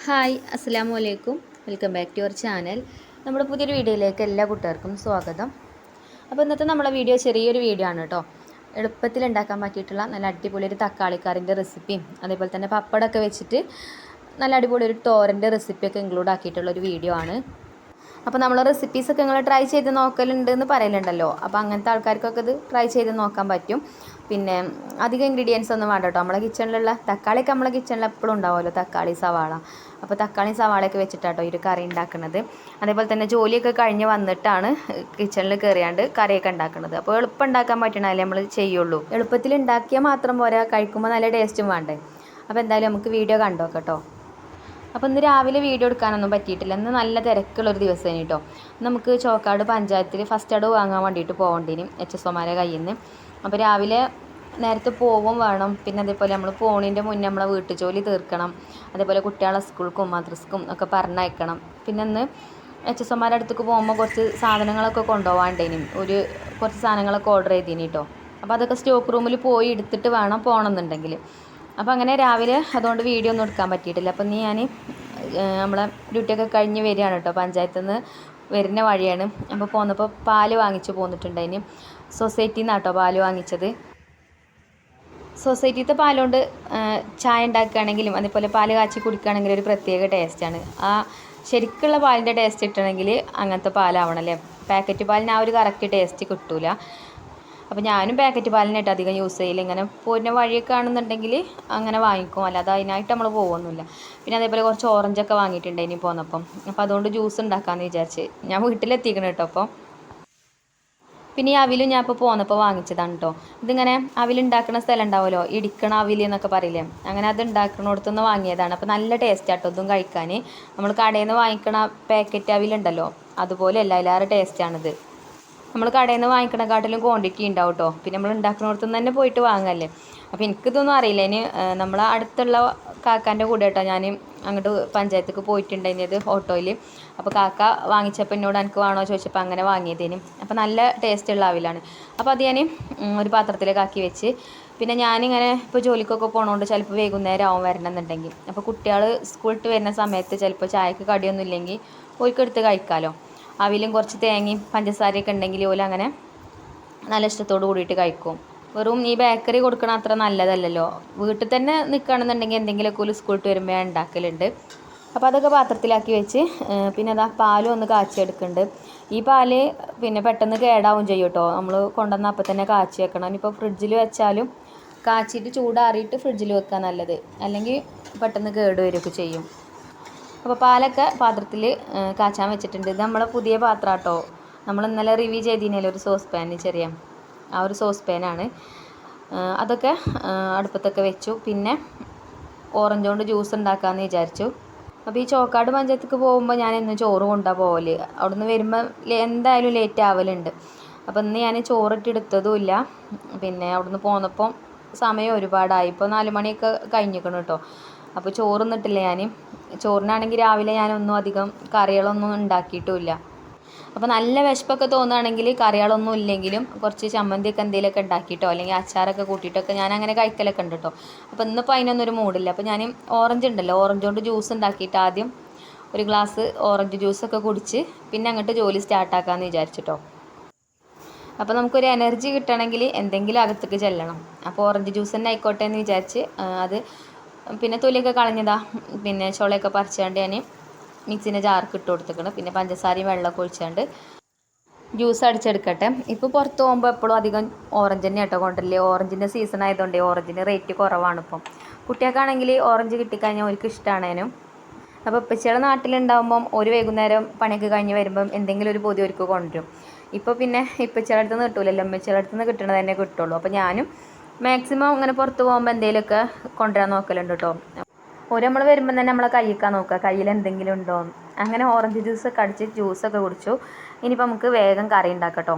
Hi അസ്സലാമു അലൈക്കും. Welcome back to your channel. നമ്മുടെ പുതിയൊരു വീഡിയോയിലേക്ക് എല്ലാ കൂട്ടുകാർക്കും സ്വാഗതം. അപ്പോൾ ഇന്നത്തെ നമ്മളെ വീഡിയോ ചെറിയൊരു വീഡിയോ ആണ് കേട്ടോ. എളുപ്പത്തിൽ ഉണ്ടാക്കാൻ പറ്റിയിട്ടുള്ള നല്ല അടിപൊളി ഒരു തക്കാളിക്കറിൻ്റെ റെസിപ്പിയും അതേപോലെ തന്നെ പപ്പടമൊക്കെ വെച്ചിട്ട് നല്ല അടിപൊളി ഒരു തോരൻ്റെ റെസിപ്പിയൊക്കെ ഇൻക്ലൂഡ് ആക്കിയിട്ടുള്ള ഒരു വീഡിയോ ആണ്. അപ്പോൾ നമ്മൾ റെസിപ്പീസൊക്കെ നിങ്ങൾ ട്രൈ ചെയ്ത് നോക്കലുണ്ട് എന്ന് പറയലുണ്ടല്ലോ. അപ്പോൾ അങ്ങനത്തെ ആൾക്കാർക്കൊക്കെ ഇത് ട്രൈ ചെയ്ത് നോക്കാൻ പറ്റും. പിന്നെ അധികം ഇൻഗ്രീഡിയൻസ് ഒന്നും വേണ്ട കേട്ടോ. നമ്മളെ കിച്ചണിലുള്ള തക്കാളിയൊക്കെ നമ്മളെ കിച്ചണിൽ എപ്പോഴും ഉണ്ടാവുമല്ലോ, തക്കാളി സവാള. അപ്പോൾ തക്കാളി സവാളയൊക്കെ വെച്ചിട്ടാട്ടോ ഒരു കറി ഉണ്ടാക്കുന്നത്. അതേപോലെ തന്നെ ജോലിയൊക്കെ കഴിഞ്ഞ് വന്നിട്ടാണ് കിച്ചണിൽ കയറിയാണ്ട് കറിയൊക്കെ ഉണ്ടാക്കുന്നത്. അപ്പോൾ എളുപ്പം ഉണ്ടാക്കാൻ പറ്റണല്ലേ നമ്മൾ ചെയ്യുള്ളൂ. എളുപ്പത്തിൽ ഉണ്ടാക്കിയാൽ മാത്രം പോരാ, കഴിക്കുമ്പോൾ നല്ല ടേസ്റ്റും വേണ്ടേ. അപ്പോൾ എന്തായാലും നമുക്ക് വീഡിയോ കണ്ടോ കേട്ടോ. അപ്പോൾ ഇന്ന് രാവിലെ വീഡിയോ എടുക്കാനൊന്നും പറ്റിയിട്ടില്ല. ഇന്ന് നല്ല തിരക്കുള്ളൊരു ദിവസമാണ് കേട്ടോ. നമുക്ക് ചോക്കാട് പഞ്ചായത്തിൽ ഫസ്റ്റ് എയ്ഡ് വാങ്ങാൻ വേണ്ടിയിട്ട് പോകേണ്ടിന് HSOമാരെ കയ്യിൽ നിന്ന്. അപ്പോൾ രാവിലെ നേരത്തെ പോവും വേണം. പിന്നെ അതേപോലെ നമ്മൾ പോണതിൻ്റെ മുന്നേ നമ്മളെ വീട്ടു ജോലി തീർക്കണം. അതേപോലെ കുട്ടികളെ സ്കൂൾക്കും മദ്രസക്കും ഒക്കെ പറഞ്ഞയക്കണം. പിന്നെ ഇന്ന് HSOമാരുടെ അടുത്തേക്ക് പോകുമ്പോൾ കുറച്ച് സാധനങ്ങളൊക്കെ കൊണ്ടുപോകാണ്ടേനും കുറച്ച് സാധനങ്ങളൊക്കെ ഓർഡർ ചെയ്തിന് കേട്ടോ. അപ്പോൾ അതൊക്കെ സ്റ്റോക്ക് റൂമിൽ പോയി എടുത്തിട്ട് വേണം പോകണമെന്നുണ്ടെങ്കിൽ. അപ്പോൾ അങ്ങനെ രാവിലെ അതുകൊണ്ട് വീഡിയോ ഒന്നും എടുക്കാൻ പറ്റിയിട്ടില്ല. അപ്പം ഞാൻ നമ്മളെ ഡ്യൂട്ടിയൊക്കെ കഴിഞ്ഞ് വരികയാണ് കേട്ടോ. പഞ്ചായത്തിൽ നിന്ന് വരുന്ന വഴിയാണ്. അപ്പോൾ പോന്നപ്പോൾ പാല് വാങ്ങിച്ച് പോന്നിട്ടുണ്ടായിന്. സൊസൈറ്റിയിൽ നിന്നാണ് കേട്ടോ പാല് വാങ്ങിച്ചത്. സൊസൈറ്റിത്തെ പാലുകൊണ്ട് ചായ ഉണ്ടാക്കുകയാണെങ്കിലും അതേപോലെ പാല് കാച്ചി കുടിക്കുകയാണെങ്കിലും ഒരു പ്രത്യേക ടേസ്റ്റാണ്. ആ ശരിക്കുള്ള പാലിൻ്റെ ടേസ്റ്റ് കിട്ടണമെങ്കിൽ അങ്ങനത്തെ പാലാവണമല്ലേ. പാക്കറ്റ് പാലിന് ആ ഒരു കറക്റ്റ് ടേസ്റ്റ് കിട്ടില്ല. അപ്പോൾ ഞാനും പാക്കറ്റ് പാലിനായിട്ട് അധികം യൂസ് ചെയ്യില്ല. ഇങ്ങനെ പോരുന്ന വഴിയൊക്കെ ആണെന്നുണ്ടെങ്കിൽ അങ്ങനെ വാങ്ങിക്കും, അല്ലാതെ അതിനായിട്ട് നമ്മൾ പോകുന്നില്ല. പിന്നെ അതേപോലെ കുറച്ച് ഓറഞ്ചൊക്കെ വാങ്ങിയിട്ടുണ്ട് ഇനി പോന്നപ്പം. അപ്പോൾ അതുകൊണ്ട് ജ്യൂസ് ഉണ്ടാക്കാമെന്ന് വിചാരിച്ച് ഞാൻ വീട്ടിലെത്തിക്കണം കേട്ടോ. അപ്പോൾ പിന്നെ ഈ അവിലും ഞാൻ ഇപ്പോൾ പോന്നപ്പോൾ വാങ്ങിച്ചതാണ് കേട്ടോ. ഇതിങ്ങനെ അവിലുണ്ടാക്കുന്ന സ്ഥലം ഉണ്ടാവുമല്ലോ, ഇടിക്കണ അവിൽ എന്നൊക്കെ പറയില്ലേ, അങ്ങനെ അത് ഉണ്ടാക്കണോടത്തുനിന്ന് വാങ്ങിയതാണ്. അപ്പോൾ നല്ല ടേസ്റ്റ് ആട്ടോ ഇതും കഴിക്കാൻ. നമ്മൾ കടയിൽ നിന്ന് വാങ്ങിക്കണ പാക്കറ്റ് അവിലുണ്ടല്ലോ, അതുപോലെ അല്ല, അതിലേറെ ടേസ്റ്റാണിത്. നമ്മൾ കടയിൽ നിന്ന് വാങ്ങിക്കണക്കാട്ടിലും ക്വാണ്ടിറ്റി ഉണ്ടാവും കേട്ടോ. പിന്നെ നമ്മൾ ഉണ്ടാക്കുന്നിടത്തുനിന്ന് തന്നെ പോയിട്ട് വാങ്ങല്ലേ. അപ്പോൾ എനിക്കിതൊന്നും അറിയില്ല. ഇനി നമ്മളെ അടുത്തുള്ള കാക്കാൻ്റെ കൂടെ കേട്ടോ ഞാൻ അങ്ങോട്ട് പഞ്ചായത്തേക്ക് പോയിട്ടുണ്ടായിരുന്നത് ഓട്ടോയിൽ. അപ്പോൾ കാക്ക വാങ്ങിച്ചപ്പോൾ എന്നോട് എനിക്ക് വേണോ ചോദിച്ചപ്പോൾ അങ്ങനെ വാങ്ങിയതേനും. അപ്പോൾ നല്ല ടേസ്റ്റുള്ള അവിലാണ്. അപ്പോൾ അത് ഞാൻ ഒരു പാത്രത്തിലേക്ക് ആക്കി വെച്ച്. പിന്നെ ഞാനിങ്ങനെ ഇപ്പോൾ ജോലിക്കൊക്കെ പോകണോണ്ട് ചിലപ്പോൾ വൈകുന്നേരം ആവും വരണമെന്നുണ്ടെങ്കിൽ. അപ്പോൾ കുട്ടികൾ സ്കൂളിട്ട് വരുന്ന സമയത്ത് ചിലപ്പോൾ ചായക്ക് കടിയൊന്നും ഇല്ലെങ്കിൽ ഓൽക്കെടുത്ത് കഴിക്കാമല്ലോ. അവിലും കുറച്ച് തേങ്ങയും പഞ്ചസാരയൊക്കെ ഉണ്ടെങ്കിൽ ഓല അങ്ങനെ നല്ല ഇഷ്ടത്തോട് കൂടിയിട്ട് കഴിക്കും. വെറും ഈ ബേക്കറി കൊടുക്കണ അത്ര നല്ലതല്ലല്ലോ. വീട്ടിൽ തന്നെ നിൽക്കുകയാണെന്നുണ്ടെങ്കിൽ എന്തെങ്കിലുമൊക്കെ ഒരു സ്കൂളിട്ട് വരുമ്പോൾ ഞാൻ ഉണ്ടാക്കലുണ്ട്. അപ്പോൾ അതൊക്കെ പാത്രത്തിലാക്കി വെച്ച് പിന്നെ അതാ പാലും ഒന്ന് കാച്ചിയെടുക്കുന്നുണ്ട്. ഈ പാല് പിന്നെ പെട്ടെന്ന് കേടാവും ചെയ്യും കേട്ടോ. നമ്മൾ കൊണ്ടുവന്ന അപ്പം തന്നെ കാച്ചി വെക്കണം. ഇനിയിപ്പോൾ ഫ്രിഡ്ജിൽ വെച്ചാലും കാച്ചിയിട്ട് ചൂടാറിയിട്ട് ഫ്രിഡ്ജിൽ വെക്കാൻ നല്ലത്, അല്ലെങ്കിൽ പെട്ടെന്ന് കേട് വരികയൊക്കെ ചെയ്യും. അപ്പോൾ പാലൊക്കെ പാത്രത്തിൽ കാച്ചാൻ വെച്ചിട്ടുണ്ട്. ഇത് നമ്മളെ പുതിയ പാത്രം കേട്ടോ. നമ്മൾ ഇന്നലെ റിവ്യൂ ചെയ്തിരുന്നല്ലോ ഒരു സോസ് പാൻ, ചെറിയ ആ ഒരു സോസ് പാനാണ്. അതൊക്കെ അടുപ്പത്തൊക്കെ വെച്ചു. പിന്നെ ഓറഞ്ച് കൊണ്ട് ജ്യൂസ് ഉണ്ടാക്കാമെന്ന് വിചാരിച്ചു. അപ്പോൾ ഈ ചോക്കാട് പഞ്ചായത്തേക്ക് പോകുമ്പോൾ ഞാൻ ഇന്ന് ചോറ് കൊണ്ടാണ് പോകല്. അവിടുന്ന് വരുമ്പോൾ എന്തായാലും ലേറ്റ് ആവലുണ്ട്. അപ്പോൾ ഇന്ന് ഞാൻ ചോറിട്ടെടുത്തതുമില്ല. പിന്നെ അവിടുന്ന് പോന്നപ്പം സമയം ഒരുപാടായി. ഇപ്പോൾ 4 മണിയൊക്കെ കഴിഞ്ഞിരിക്കണം കേട്ടോ. അപ്പോൾ ചോറൊന്നിട്ടില്ല ഞാൻ. ചോറിനാണെങ്കിൽ രാവിലെ ഞാനൊന്നും അധികം കറികളൊന്നും ഉണ്ടാക്കിയിട്ടുമില്ല. അപ്പോൾ നല്ല വിശപ്പൊക്കെ തോന്നുകയാണെങ്കിൽ കറികളൊന്നും ഇല്ലെങ്കിലും കുറച്ച് ചമ്മന്തിയൊക്കെ എന്തെങ്കിലുമൊക്കെ ഉണ്ടാക്കിയിട്ടോ അല്ലെങ്കിൽ അച്ചാറൊക്കെ കൂട്ടിയിട്ടൊക്കെ ഞാൻ അങ്ങനെ കഴിക്കലൊക്കെ ഉണ്ട് കേട്ടോ. അപ്പോൾ ഇന്നിപ്പോൾ അതിനൊന്നൊരു മൂഡില്ല. അപ്പോൾ ഞാൻ ഓറഞ്ച് ഉണ്ടല്ലോ, ഓറഞ്ച് കൊണ്ട് ജ്യൂസ് ഉണ്ടാക്കിയിട്ട് ആദ്യം ഒരു ഗ്ലാസ് ഓറഞ്ച് ജ്യൂസൊക്കെ കുടിച്ച് പിന്നെ അങ്ങോട്ട് ജോലി സ്റ്റാർട്ടാക്കാമെന്ന് വിചാരിച്ചിട്ടോ. അപ്പോൾ നമുക്കൊരു എനർജി കിട്ടണമെങ്കിൽ എന്തെങ്കിലും അകത്തേക്ക് ചെല്ലണം. അപ്പോൾ ഓറഞ്ച് ജ്യൂസ് തന്നെ ആയിക്കോട്ടെ എന്ന് വിചാരിച്ച് അത് പിന്നെ തൊലിയൊക്കെ കളഞ്ഞതാ. പിന്നെ ചുളയൊക്കെ പറിച്ചാണ്ട് ഞാൻ മിക്സിൻ്റെ ജാർക്ക് ഇട്ട് കൊടുത്തിക്കണം. പിന്നെ പഞ്ചസാരയും വെള്ളമൊക്കെ ഒഴിച്ചാണ്ട് ജ്യൂസ് അടിച്ചെടുക്കട്ടെ. ഇപ്പോൾ പുറത്ത് പോകുമ്പോൾ എപ്പോഴും അധികം ഓറഞ്ച് തന്നെ കേട്ടോ കൊണ്ടല്ലേ. ഓറഞ്ചിൻ്റെ സീസൺ ആയതുകൊണ്ട് ഓറഞ്ചിൻ്റെ റേറ്റ് കുറവാണ് ഇപ്പം. കുട്ടികൾക്കാണെങ്കിൽ ഓറഞ്ച് കിട്ടിക്കഴിഞ്ഞാൽ അവർക്ക് ഇഷ്ടമാണേനും. അപ്പോൾ ഇപ്പച്ചിയുടെ നാട്ടിലുണ്ടാകുമ്പം ഒരു വൈകുന്നേരം പണിയൊക്കെ കഴിഞ്ഞ് വരുമ്പം എന്തെങ്കിലും ഒരു പൊതി ഒരുക്ക് കൊണ്ടുവരും. ഇപ്പോൾ പിന്നെ ഇപ്പച്ചിയുടെ അടുത്ത് നിന്ന് കിട്ടൂലല്ലോ, അമ്മച്ചിയുടെ അടുത്ത് നിന്ന് കിട്ടണത് തന്നെ കിട്ടുള്ളൂ. അപ്പോൾ ഞാനും മാക്സിമം ഇങ്ങനെ പുറത്ത് പോകുമ്പോൾ എന്തെങ്കിലുമൊക്കെ കൊണ്ടുവരാൻ നോക്കലുണ്ട് കേട്ടോ. നമ്മൾ വരുമ്പം തന്നെ നമ്മളെ കയ്യിക്കാൻ നോക്കുക, കയ്യിൽ എന്തെങ്കിലും ഉണ്ടോ. അങ്ങനെ ഓറഞ്ച് ജ്യൂസൊക്കെ അടിച്ച് ജ്യൂസൊക്കെ കുടിച്ചു. ഇനിയിപ്പോൾ നമുക്ക് വേഗം കറി ഉണ്ടാക്കട്ടോ.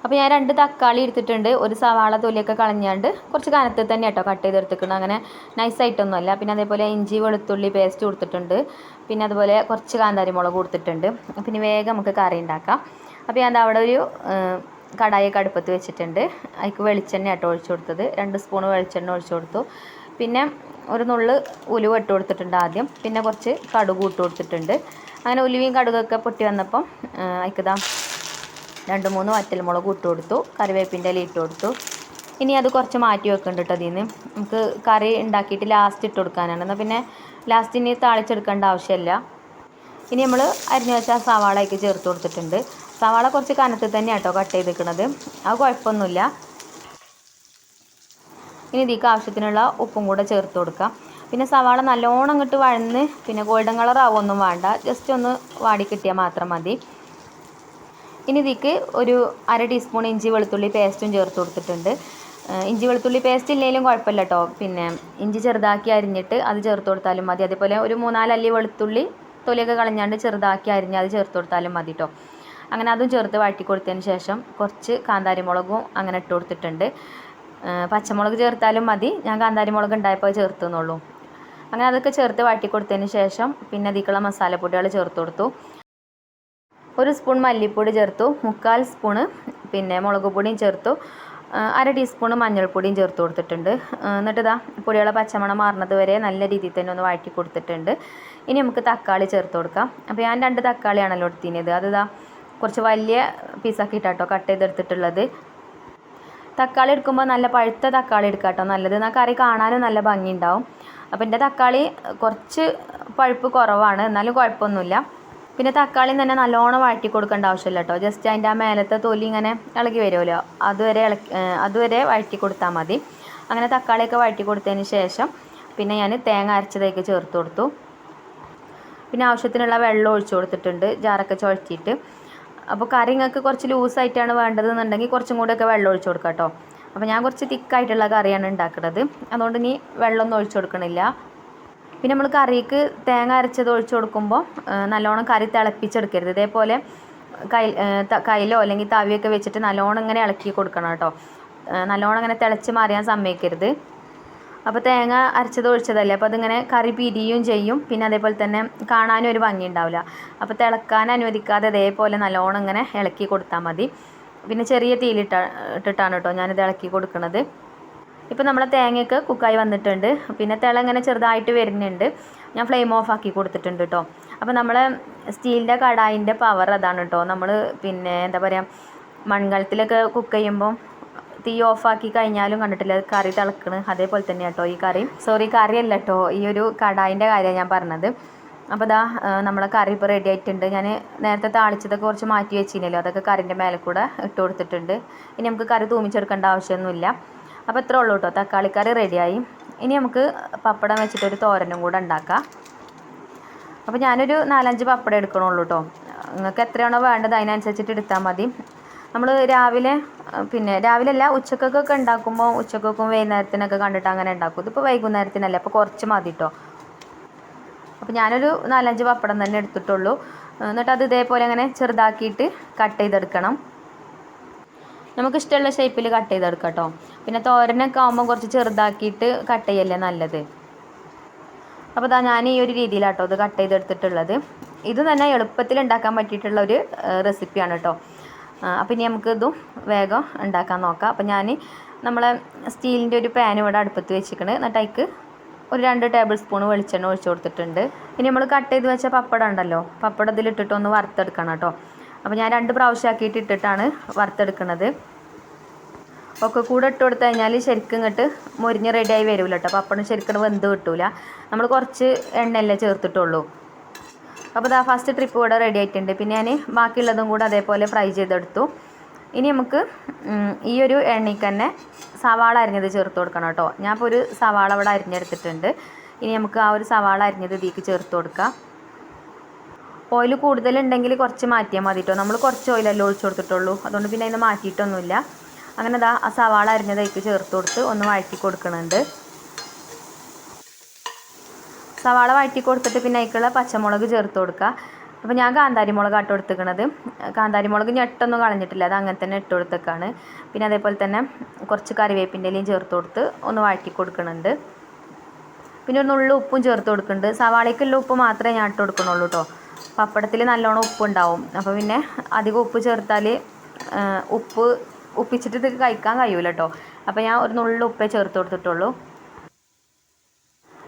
അപ്പോൾ ഞാൻ 2 തക്കാളി എടുത്തിട്ടുണ്ട്. ഒരു സവാള തൊലിയൊക്കെ കളഞ്ഞാണ്ട് കുറച്ച് കനത്തിൽ തന്നെ കേട്ടോ കട്ട് ചെയ്തെടുത്തിട്ടുണ്ട്. അങ്ങനെ നൈസായിട്ടൊന്നുമല്ല. പിന്നെ അതേപോലെ ഇഞ്ചി വെളുത്തുള്ളി പേസ്റ്റ് കൊടുത്തിട്ടുണ്ട്. പിന്നെ അതുപോലെ കുറച്ച് കാന്താരി മുളക് കൊടുത്തിട്ടുണ്ട്. പിന്നെ വേഗം നമുക്ക് കറി ഉണ്ടാക്കാം. അപ്പോൾ ഞാൻ അവിടെ ഒരു കടായൊക്കെ അടുപ്പത്ത് വെച്ചിട്ടുണ്ട്. അതിക്ക് വെളിച്ചെണ്ണ കേട്ടോ ഒഴിച്ചു കൊടുത്തത്. 2 സ്പൂൺ വെളിച്ചെണ്ണ ഒഴിച്ചു കൊടുത്തു. പിന്നെ ഒരു നുള്ള് ഉലുവ ഇട്ട് കൊടുത്തിട്ടുണ്ട് ആദ്യം. പിന്നെ കുറച്ച് കടുക് ഇട്ട് കൊടുത്തിട്ടുണ്ട്. അങ്ങനെ ഉലുവയും കടുകൊക്കെ പൊട്ടി വന്നപ്പം അതിക്കതാ 2-3 വറ്റൽമുളക് ഇട്ട് കൊടുത്തു. കറിവേപ്പിൻ്റെ ഇല ഇട്ട് കൊടുത്തു. ഇനി അത് കുറച്ച് മാറ്റി വെക്കുന്നുണ്ട് കേട്ടോ. അതിൽ നിന്ന് നമുക്ക് കറി ഉണ്ടാക്കിയിട്ട് ലാസ്റ്റ് ഇട്ട് കൊടുക്കാനാണ്. എന്നാൽ പിന്നെ ലാസ്റ്റ് ഇനി താളിച്ചെടുക്കേണ്ട ആവശ്യമില്ല. ഇനി നമ്മൾ അരിഞ്ഞു വെച്ച സവാളയ്ക്ക് ചേർത്ത് കൊടുത്തിട്ടുണ്ട്. സവാള കുറച്ച് കനത്തിൽ തന്നെയാണ് കേട്ടോ കട്ട് ചെയ്തിരിക്കുന്നത്. അത് കുഴപ്പമൊന്നുമില്ല. ഇനി ഇതിലേക്ക് ആവശ്യത്തിനുള്ള ഉപ്പും കൂടെ ചേർത്ത് കൊടുക്കാം. പിന്നെ സവാള നല്ലോണം ഇങ്ങോട്ട് വഴന്ന് പിന്നെ ഗോൾഡൻ കളർ ആവുമൊന്നും വേണ്ട, ജസ്റ്റ് ഒന്ന് വാടി കിട്ടിയാൽ മാത്രം മതി. ഇനി ഇതിലേക്ക് ഒരു 1/2 ടീസ്പൂൺ ഇഞ്ചി വെളുത്തുള്ളി പേസ്റ്റും ചേർത്ത് കൊടുത്തിട്ടുണ്ട്. ഇഞ്ചി വെളുത്തുള്ളി പേസ്റ്റ് ഇല്ലെങ്കിലും കുഴപ്പമില്ല കേട്ടോ. പിന്നെ ഇഞ്ചി ചെറുതാക്കി അരിഞ്ഞിട്ട് അത് ചേർത്ത് കൊടുത്താലും മതി. അതേപോലെ ഒരു 3-4 അല്ലി വെളുത്തുള്ളി തൊലിയൊക്കെ കളഞ്ഞാണ്ട് ചെറുതാക്കി അരിഞ്ഞ് അത് ചേർത്ത് കൊടുത്താലും മതി കേട്ടോ. അങ്ങനെ അതും ചേർത്ത് വഴറ്റി കൊടുത്തതിന് ശേഷം കുറച്ച് കാന്താരി മുളകും അങ്ങനെ ഇട്ട് കൊടുത്തിട്ടുണ്ട്. പച്ചമുളക് ചേർത്താലും മതി, ഞാൻ കാന്താരി മുളക് ഉണ്ടായപ്പോൾ ചേർത്തുന്നുള്ളൂ. അങ്ങനെ അതൊക്കെ ചേർത്ത് വഴറ്റി കൊടുത്തതിന് ശേഷം പിന്നെ അതിലേക്കുള്ള മസാലപ്പൊടികൾ ചേർത്ത് കൊടുത്തു. 1 സ്പൂൺ മല്ലിപ്പൊടി ചേർത്തു, 1/4 സ്പൂണ് പിന്നെ മുളക് പൊടിയും ചേർത്തു, 1/2 ടീസ്പൂൺ മഞ്ഞൾപ്പൊടിയും ചേർത്ത് കൊടുത്തിട്ടുണ്ട്. എന്നിട്ട് ഇതാ പൊടികളെ പച്ചമണം മാറുന്നത് വരെ നല്ല രീതിയിൽ തന്നെ ഒന്ന് വഴറ്റി കൊടുത്തിട്ടുണ്ട്. ഇനി നമുക്ക് തക്കാളി ചേർത്ത് കൊടുക്കാം. അപ്പോൾ ഞാൻ 2 തക്കാളിയാണല്ലോ എടുത്തിരുന്നത്. അതിതാ കുറച്ച് വലിയ പീസാക്കിയിട്ടാട്ടോ കട്ട് ചെയ്തെടുത്തിട്ടുള്ളത്. തക്കാളി എടുക്കുമ്പോൾ നല്ല പഴുത്ത തക്കാളി എടുക്കാം കേട്ടോ നല്ലത്. എന്നാൽ കറി കാണാനും നല്ല ഭംഗി ഉണ്ടാവും. അപ്പോൾ എൻ്റെ തക്കാളി കുറച്ച് പഴുപ്പ് കുറവാണ്, എന്നാലും കുഴപ്പമൊന്നുമില്ല. പിന്നെ തക്കാളി തന്നെ നല്ലോണം വഴറ്റി കൊടുക്കേണ്ട ആവശ്യമില്ല കേട്ടോ. ജസ്റ്റ് അതിൻ്റെ ആ മേലത്തെ തൊലി ഇങ്ങനെ ഇളകി വരുമല്ലോ, അതുവരെ വഴറ്റി കൊടുത്താൽ മതി. അങ്ങനെ തക്കാളിയൊക്കെ വഴറ്റി കൊടുത്തതിന് ശേഷം പിന്നെ ഞാൻ തേങ്ങ അരച്ചതേക്ക് ചേർത്ത് കൊടുത്തു. പിന്നെ ആവശ്യത്തിനുള്ള വെള്ളം ഒഴിച്ചു കൊടുത്തിട്ടുണ്ട്, ജാറൊക്കെ ചുഴറ്റിയിട്ട്. അപ്പോൾ കറി നിങ്ങൾക്ക് കുറച്ച് ലൂസായിട്ടാണ് വേണ്ടതെന്നുണ്ടെങ്കിൽ കുറച്ചും കൂടെയൊക്കെ വെള്ളം ഒഴിച്ചു കൊടുക്കാം കേട്ടോ. അപ്പോൾ ഞാൻ കുറച്ച് തിക്കായിട്ടുള്ള കറിയാണ് ഉണ്ടാക്കുന്നത്, അതുകൊണ്ട് ഇനി വെള്ളമൊന്നും ഒഴിച്ചു കൊടുക്കണില്ല. പിന്നെ നമ്മൾ കറിക്ക് തേങ്ങ അരച്ചത് ഒഴിച്ചു കൊടുക്കുമ്പോൾ നല്ലോണം കറി തിളപ്പിച്ചെടുക്കരുത്. ഇതേപോലെ കയ്യിലോ അല്ലെങ്കിൽ തവിയൊക്കെ വെച്ചിട്ട് നല്ലോണം ഇങ്ങനെ ഇളക്കി കൊടുക്കണം കേട്ടോ. നല്ലോണം ഇങ്ങനെ തിളച്ച് മാറിയാൻ സമ്മതിക്കരുത്. അപ്പോൾ തേങ്ങ അരച്ചത് ഒഴിച്ചതല്ലേ, അപ്പോൾ അതിങ്ങനെ കറി പിരിയും ചെയ്യും. പിന്നെ അതേപോലെ തന്നെ കാണാനും ഒരു ഭംഗി ഉണ്ടാവില്ല. അപ്പോൾ തിളക്കാൻ അനുവദിക്കാതെ ഇതേപോലെ നല്ലോണം ഇങ്ങനെ ഇളക്കി കൊടുത്താൽ മതി. പിന്നെ ചെറിയ തീയിലിട്ടിട്ടാണ് കേട്ടോ ഞാനിത് ഇളക്കി കൊടുക്കുന്നത്. ഇപ്പോൾ നമ്മളെ തേങ്ങയൊക്കെ കുക്കായി വന്നിട്ടുണ്ട്. പിന്നെ തിള ഇങ്ങനെ ചെറുതായിട്ട് വരുന്നുണ്ട്. ഞാൻ ഫ്ലെയിം ഓഫ് ആക്കി കൊടുത്തിട്ടുണ്ട് കേട്ടോ. അപ്പോൾ നമ്മളെ സ്റ്റീലിൻ്റെ കടായിൻ്റെ പവർ അതാണ് കേട്ടോ. നമ്മൾ പിന്നെ എന്താ പറയുക, മൺകലത്തിലൊക്കെ കുക്ക് ചെയ്യുമ്പോൾ തീ ഓഫാക്കി കഴിഞ്ഞാലും കണ്ടിട്ടില്ല കറി തിളക്കണ്. അതേപോലെ തന്നെ കേട്ടോ ഈ കറി, കറിയല്ല കേട്ടോ, ഈ ഒരു കടായിൻ്റെ കാര്യമാണ് ഞാൻ പറഞ്ഞത്. അപ്പോൾ ഇതാ നമ്മളെ കറി ഇപ്പോൾ റെഡി ആയിട്ടുണ്ട്. ഞാൻ നേരത്തെ താളിച്ചതൊക്കെ കുറച്ച് മാറ്റി വെച്ചിരുന്നല്ലോ, അതൊക്കെ കറിൻ്റെ മേലെ കൂടെ ഇട്ട് കൊടുത്തിട്ടുണ്ട്. ഇനി നമുക്ക് കറി തൂമിച്ചെടുക്കേണ്ട ആവശ്യമൊന്നുമില്ല. അപ്പോൾ ഇത്രേ ഉള്ളൂ കേട്ടോ, തക്കാളിക്കറി റെഡിയായി. ഇനി നമുക്ക് പപ്പടം വെച്ചിട്ടൊരു തോരനും കൂടെ ഉണ്ടാക്കാം. അപ്പോൾ ഞാനൊരു 4-5 പപ്പടം എടുക്കണുള്ളൂ കേട്ടോ. നിങ്ങൾക്ക് എത്രയാണോ വേണ്ടത് അതിനനുസരിച്ചിട്ട് എടുത്താൽ മതി. നമ്മൾ രാവിലെ അല്ല ഉച്ചക്കൊക്കെ ഉണ്ടാക്കുമ്പോൾ ഉച്ചക്കൊക്കെ വൈകുന്നേരത്തിനൊക്കെ കണ്ടിട്ട് അങ്ങനെ ഉണ്ടാക്കും. ഇതിപ്പോൾ വൈകുന്നേരത്തിനല്ല, അപ്പോൾ കുറച്ച് മതി കേട്ടോ. അപ്പോൾ ഞാനൊരു 4-5 പപ്പടം തന്നെ എടുത്തിട്ടുള്ളൂ. എന്നിട്ട് അത് ഇതേപോലെ അങ്ങനെ ചെറുതാക്കിയിട്ട് കട്ട് ചെയ്തെടുക്കണം. നമുക്കിഷ്ടമുള്ള ഷേപ്പിൽ കട്ട് ചെയ്തെടുക്കാം കേട്ടോ. പിന്നെ തോരനൊക്കെ ആകുമ്പോൾ കുറച്ച് ചെറുതാക്കിയിട്ട് കട്ട് ചെയ്യല്ലേ നല്ലത്. അപ്പോൾ ഇതാ ഞാൻ ഈ ഒരു രീതിയിലാട്ടോ ഇത് കട്ട് ചെയ്തെടുത്തിട്ടുള്ളത്. ഇത് തന്നെ എളുപ്പത്തിൽ ഉണ്ടാക്കാൻ പറ്റിയിട്ടുള്ള ഒരു റെസിപ്പിയാണ് കേട്ടോ. അപ്പോൾ ഇനി നമുക്ക് ഇതും വേഗം ഉണ്ടാക്കാൻ നോക്കാം. അപ്പോൾ ഞാൻ നമ്മളെ സ്റ്റീലിൻ്റെ ഒരു പാൻ ഇവിടെ അടുപ്പത്ത് വെച്ചിരിക്കണ്. എന്നിട്ട് അതിക്ക് ഒരു 2 ടേബിൾ സ്പൂൺ വെളിച്ചെണ്ണ ഒഴിച്ച് കൊടുത്തിട്ടുണ്ട്. ഇനി നമ്മൾ കട്ട് ചെയ്ത് വെച്ച പപ്പടം ഉണ്ടല്ലോ, പപ്പടം ഇതിലിട്ടിട്ട് ഒന്ന് വറുത്തെടുക്കണം കേട്ടോ. അപ്പോൾ ഞാൻ 2 പ്രാവശ്യമാക്കിയിട്ട് ഇട്ടിട്ടാണ് വറുത്തെടുക്കുന്നത്. ഒക്കെ കൂടെ ഇട്ട് കൊടുത്തു കഴിഞ്ഞാൽ ശരിക്കും ഇങ്ങോട്ട് മുരിഞ്ഞ് റെഡിയായി വരില്ല കേട്ടോ. പപ്പടം ശരിക്കും വെന്ത് കിട്ടൂല. നമ്മൾ കുറച്ച് എണ്ണയല്ലേ ചേർത്തിട്ടുള്ളൂ. അപ്പോൾ ഇതാ ഫസ്റ്റ് ട്രിപ്പ് ഇവിടെ റെഡി ആയിട്ടുണ്ട്. പിന്നെ ഞാൻ ബാക്കിയുള്ളതും കൂടെ അതേപോലെ ഫ്രൈ ചെയ്തെടുത്തു. ഇനി നമുക്ക് ഈ ഒരു എണ്ണയ്ക്ക് തന്നെ സവാള അരിഞ്ഞത് ചേർത്ത് കൊടുക്കണം കേട്ടോ. ഞാൻ ഇപ്പോൾ ഒരു സവാള ഇവിടെ അരിഞ്ഞെടുത്തിട്ടുണ്ട്. ഇനി നമുക്ക് ആ ഒരു സവാള അരിഞ്ഞത് ഇതിലേക്ക് ചേർത്ത് കൊടുക്കാം. ഓയിൽ കൂടുതലുണ്ടെങ്കിൽ കുറച്ച് മാറ്റിയാൽ മതി കേട്ടോ. നമ്മൾ കുറച്ച് ഓയിലല്ലേ ഒഴിച്ച് കൊടുത്തിട്ടുള്ളൂ, അതുകൊണ്ട് പിന്നെ അതിന് മാറ്റിയിട്ടൊന്നുമില്ല. അങ്ങനെ ഇതാ ആ സവാള അരിഞ്ഞത് അതിലേക്ക് ചേർത്ത് കൊടുത്ത് ഒന്ന് വഴറ്റി കൊടുക്കുന്നുണ്ട്. സവാള വഴറ്റി കൊടുത്തിട്ട് പിന്നെ അതിലേക്കുള്ള പച്ചമുളക് ചേർത്ത് കൊടുക്കുക. അപ്പോൾ ഞാൻ കാന്താരി മുളക് ഇട്ട് കൊടുത്തിരിക്കുന്നത്. കാന്താരി മുളക് ഞെട്ടൊന്നും കളഞ്ഞിട്ടില്ല, അത് അങ്ങനെ തന്നെ ഇട്ട് കൊടുത്തേക്കാണ്. പിന്നെ അതേപോലെ തന്നെ കുറച്ച് കറിവേപ്പിൻ്റെ ഇലയും ചേർത്ത് കൊടുത്ത് ഒന്ന് വഴറ്റി കൊടുക്കുന്നുണ്ട്. പിന്നെ ഒരു നുള്ളു ഉപ്പും ചേർത്ത് കൊടുക്കുന്നുണ്ട്. സവാളയ്ക്കുള്ള ഉപ്പ് മാത്രമേ ഞാൻ ഇട്ട് കൊടുക്കണുള്ളൂ കേട്ടോ. പപ്പടത്തിൽ നല്ലോണം ഉപ്പുണ്ടാവും. അപ്പോൾ പിന്നെ അധികം ഉപ്പ് ചേർത്താൽ ഉപ്പിച്ചിട്ട് ഇത് കഴിക്കാൻ കഴിയൂല കേട്ടോ. അപ്പോൾ ഞാൻ ഒരു നുള്ളു ഉപ്പേ ചേർത്ത് കൊടുത്തിട്ടുള്ളൂ.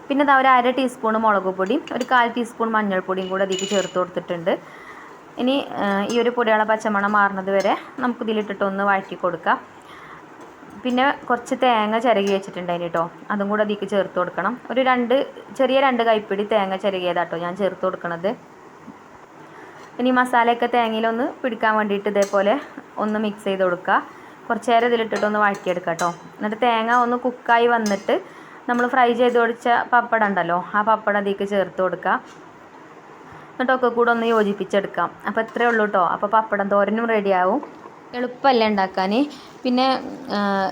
പിന്നെ ഇതാ ഒരു 1/2 ടീസ്പൂൺ മുളക് പൊടിയും ഒരു 1/4 ടീസ്പൂൺ മഞ്ഞൾപ്പൊടിയും കൂടെ ഇതിലേക്ക് ചേർത്ത് കൊടുത്തിട്ടുണ്ട്. ഇനി ഈ ഒരു പൊടിയുള്ള പച്ചമണം മാറുന്നത് വരെ നമുക്ക് ഇതിലിട്ടിട്ട് ഒന്ന് വഴറ്റി കൊടുക്കാം. പിന്നെ കുറച്ച് തേങ്ങ ചിരകി വെച്ചിട്ടുണ്ടായിന് കേട്ടോ, അതും കൂടെ അതിലേക്ക് ചേർത്ത് കൊടുക്കണം. ഒരു ചെറിയ 2 കൈപ്പിടി തേങ്ങ ചിരകിയതാട്ടോ ഞാൻ ചേർത്ത് കൊടുക്കണത്. ഇനി മസാലയൊക്കെ തേങ്ങയിലൊന്ന് പിടിക്കാൻ വേണ്ടിയിട്ട് ഇതേപോലെ ഒന്ന് മിക്സ് ചെയ്ത് കൊടുക്കുക. കുറച്ച് നേരം ഇതിലിട്ടിട്ട് ഒന്ന് വഴറ്റിയെടുക്കുക കേട്ടോ. എന്നിട്ട് തേങ്ങ ഒന്ന് കുക്കായി വന്നിട്ട് നമ്മൾ ഫ്രൈ ചെയ്ത് ഒഴിച്ച പപ്പടം ഉണ്ടല്ലോ, ആ പപ്പടം അതിലേക്ക് ചേർത്ത് കൊടുക്കുക. എന്നിട്ടൊക്കെ കൂടെ ഒന്ന് യോജിപ്പിച്ചെടുക്കാം. അപ്പോൾ ഇത്രയേ ഉള്ളൂ കേട്ടോ. അപ്പോൾ പപ്പടം തോരനും റെഡിയാവും. എളുപ്പമല്ല ഉണ്ടാക്കാൻ. പിന്നെ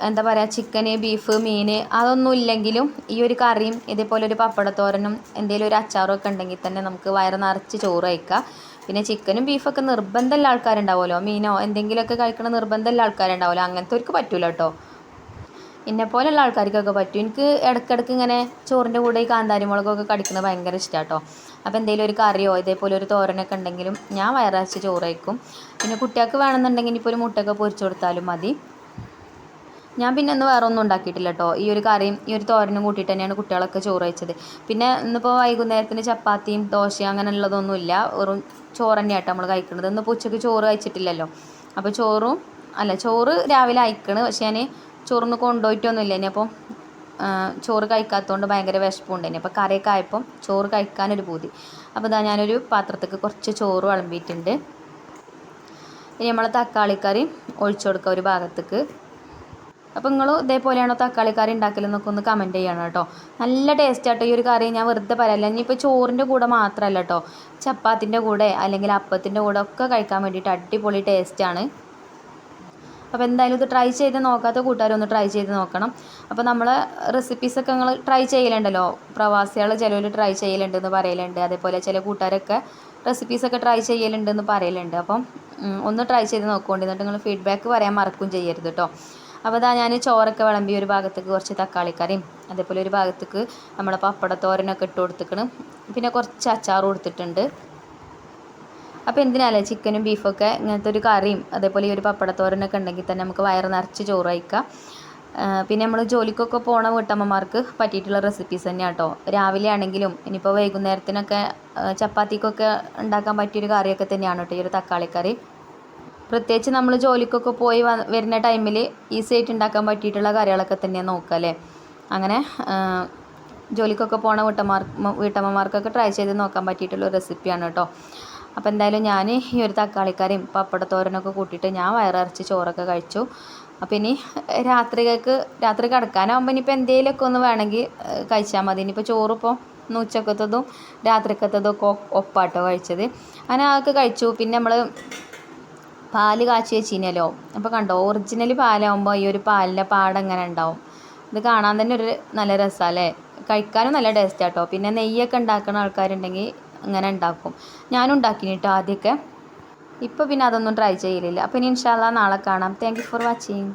എന്താ പറയുക, ചിക്കന്, ബീഫ്, മീൻ അതൊന്നും ഇല്ലെങ്കിലും ഈ ഒരു കറിയും ഇതേപോലെ ഒരു പപ്പടത്തോരനും എന്തെങ്കിലും ഒരു അച്ചാറും ഒക്കെ ഉണ്ടെങ്കിൽ തന്നെ നമുക്ക് വയറ് നിറച്ച് ചോറ് കഴിക്കാം. പിന്നെ ചിക്കനും ബീഫൊക്കെ നിർബന്ധമുള്ള ആൾക്കാരുണ്ടാവുമല്ലോ, മീനോ എന്തെങ്കിലുമൊക്കെ കഴിക്കണ നിർബന്ധമുള്ള ആൾക്കാരുണ്ടാവുമല്ലോ, അങ്ങനത്തെവർക്ക് പറ്റൂല കേട്ടോ. എന്നെപ്പോലെയുള്ള ആൾക്കാർക്കൊക്കെ പറ്റും. എനിക്ക് ഇടയ്ക്കിടയ്ക്ക് ഇങ്ങനെ ചോറിൻ്റെ കൂടെ ഈ കാന്താരി മുളകൊക്കെ കടിക്കുന്നത് ഭയങ്കര ഇഷ്ടമാണ് കേട്ടോ. അപ്പോൾ എന്തെങ്കിലും ഒരു കറിയോ ഇതേപോലെ ഒരു തോരനൊക്കെ ഉണ്ടെങ്കിലും ഞാൻ വയറച്ച് ചോറ് കഴിക്കും. പിന്നെ കുട്ടികൾക്ക് വേണമെന്നുണ്ടെങ്കിൽ ഇപ്പോൾ ഒരു മുട്ടയൊക്കെ പൊരിച്ചു കൊടുത്താലും മതി. ഞാൻ പിന്നെ ഇന്ന് വേറെ ഒന്നും ഉണ്ടാക്കിയിട്ടില്ല കേട്ടോ. ഈ ഒരു കറിയും ഈ ഒരു തോരനും കൂട്ടിയിട്ട് തന്നെയാണ് കുട്ടികളൊക്കെ ചോറ് കഴിച്ചത്. പിന്നെ ഇന്നിപ്പോൾ വൈകുന്നേരത്തിന് ചപ്പാത്തിയും ദോശയും അങ്ങനെയുള്ളതൊന്നുമില്ല, വെറും ചോറ് തന്നെയാട്ടോ നമ്മൾ കഴിക്കുന്നത്. ഇന്നിപ്പോൾ ഉച്ചയ്ക്ക് ചോറ് കഴിച്ചിട്ടില്ലല്ലോ. അപ്പോൾ ചോറ് രാവിലെ അയക്കണ്, പക്ഷേ ഞാൻ ചോറിന് കൊണ്ടുപോയിട്ടൊന്നുമില്ല. ഇനി അപ്പോൾ ചോറ് കഴിക്കാത്തതുകൊണ്ട് ഭയങ്കര വിശപ്പുണ്ടായിനി. അപ്പോൾ കറിയൊക്കെ ആയപ്പം ചോറ് കഴിക്കാനൊരു പൂതി. അപ്പോൾ ഇതാ ഞാനൊരു പാത്രത്തേക്ക് കുറച്ച് ചോറ് വിളമ്പിയിട്ടുണ്ട്. ഇനി നമ്മൾ തക്കാളിക്കറി ഒഴിച്ചു കൊടുക്കുക ഒരു ഭാഗത്തേക്ക്. അപ്പോൾ നിങ്ങൾ ഇതേപോലെയാണോ തക്കാളി കറി ഉണ്ടാക്കലെന്നൊക്കെ ഒന്ന് കമൻറ്റ് ചെയ്യണം കേട്ടോ. നല്ല ടേസ്റ്റ് ആട്ടോ ഈ ഒരു കറി, ഞാൻ വെറുതെ പറയല്ല. ഇനിയിപ്പോൾ ചോറിൻ്റെ കൂടെ മാത്രമല്ല കേട്ടോ, ചപ്പാത്തിൻ്റെ കൂടെ അല്ലെങ്കിൽ അപ്പത്തിൻ്റെ കൂടെ ഒക്കെ കഴിക്കാൻ വേണ്ടിയിട്ട് അടിപൊളി ടേസ്റ്റാണ്. അപ്പോൾ എന്തായാലും ഇത് ട്രൈ ചെയ്ത് നോക്കാത്ത കൂട്ടുകാരൊന്ന് ട്രൈ ചെയ്ത് നോക്കണം. അപ്പോൾ നമ്മൾ റെസിപ്പീസൊക്കെ നിങ്ങൾ ട്രൈ ചെയ്യലുണ്ടല്ലോ, പ്രവാസികൾ ചിലവർ ട്രൈ ചെയ്യലുണ്ടെന്ന് പറയലുണ്ട്. അതേപോലെ ചില കൂട്ടുകാരൊക്കെ റെസിപ്പീസൊക്കെ ട്രൈ ചെയ്യലുണ്ടെന്ന് പറയലുണ്ട്. അപ്പം ഒന്ന് ട്രൈ ചെയ്ത് നോക്കുകൊണ്ട്, എന്നിട്ട് നിങ്ങൾ ഫീഡ്ബാക്ക് പറയാൻ മറക്കും ചെയ്യരുത് കേട്ടോ. അപ്പോൾ ഇതാ ഞാൻ ചോറൊക്കെ വിളമ്പി ഒരു ഭാഗത്തേക്ക് കുറച്ച് തക്കാളിക്കറിയും അതേപോലെ ഒരു ഭാഗത്തേക്ക് നമ്മളെ പപ്പടത്തോരനൊക്കെ ഇട്ട് കൊടുത്തിക്കണം. പിന്നെ കുറച്ച് അച്ചാറും കൊടുത്തിട്ടുണ്ട്. അപ്പോൾ എന്തിനാല്ലേ ചിക്കനും ബീഫൊക്കെ ഇങ്ങനത്തെ ഒരു കറിയും അതേപോലെ ഈ ഒരു പപ്പടത്തോരനൊക്കെ ഉണ്ടെങ്കിൽ തന്നെ നമുക്ക് വയറ് നിറച്ച് ചോറ് കഴിക്കാം. പിന്നെ നമ്മൾ ജോലിക്കൊക്കെ പോണ വീട്ടമ്മമാർക്ക് പറ്റിയിട്ടുള്ള റെസിപ്പീസ് തന്നെയാണ് കേട്ടോ. രാവിലെ ആണെങ്കിലും ഇനിയിപ്പോൾ വൈകുന്നേരത്തിനൊക്കെ ചപ്പാത്തിക്കൊക്കെ ഉണ്ടാക്കാൻ പറ്റിയൊരു കറിയൊക്കെ തന്നെയാണ് കേട്ടോ ഈ ഒരു തക്കാളിക്കറി. പ്രത്യേകിച്ച് നമ്മൾ ജോലിക്കൊക്കെ പോയി വരുന്ന ടൈമിൽ ഈസി ആയിട്ട് ഉണ്ടാക്കാൻ പറ്റിയിട്ടുള്ള കറികളൊക്കെ തന്നെയാണ് നോക്കുക അല്ലേ. അങ്ങനെ ജോലിക്കൊക്കെ പോണ വീട്ടമ്മമാർക്കൊക്കെ ട്രൈ ചെയ്ത് നോക്കാൻ പറ്റിയിട്ടുള്ള റെസിപ്പിയാണ് കേട്ടോ. അപ്പോൾ എന്തായാലും ഞാൻ ഈ ഒരു തക്കാളിക്കറിയും പപ്പടത്തോരനൊക്കെ കൂട്ടിയിട്ട് ഞാൻ വയറിറച്ച് ചോറൊക്കെ കഴിച്ചു. അപ്പോൾ ഇനി രാത്രി കിടക്കാനാകുമ്പോൾ ഇനിയിപ്പോൾ എന്തെങ്കിലുമൊക്കെ ഒന്ന് വേണമെങ്കിൽ കഴിച്ചാൽ മതി. ഇനിയിപ്പോൾ ചോറിപ്പോൾ ഉച്ചക്കത്തതും രാത്രിക്കത്തതും ഒക്കെ ഒപ്പാട്ടോ കഴിച്ചത്. അങ്ങനെ അതൊക്കെ കഴിച്ചു. പിന്നെ നമ്മൾ പാല് കാച്ചി വെച്ചിനല്ലോ, അപ്പോൾ കണ്ടോ ഒറിജിനൽ പാലാകുമ്പോൾ ഈ ഒരു പാലിൻ്റെ പാടം ഇങ്ങനെ ഉണ്ടാവും. ഇത് കാണാൻ തന്നെ ഒരു നല്ല രസമല്ലേ, കഴിക്കാനും നല്ല ടേസ്റ്റ് ആട്ടോ. പിന്നെ നെയ്യൊക്കെ ഉണ്ടാക്കുന്ന ആൾക്കാരുണ്ടെങ്കിൽ അങ്ങനെ ഉണ്ടാക്കും. ഞാനും ഉണ്ടാക്കിന് കേട്ടോ ആദ്യമൊക്കെ. ഇപ്പോൾ പിന്നെ അതൊന്നും ട്രൈ ചെയ്യലില്ല. അപ്പോൾ ഇനി ഇൻഷാ അല്ലാഹ് നാളെ കാണാം. Thank you for watching.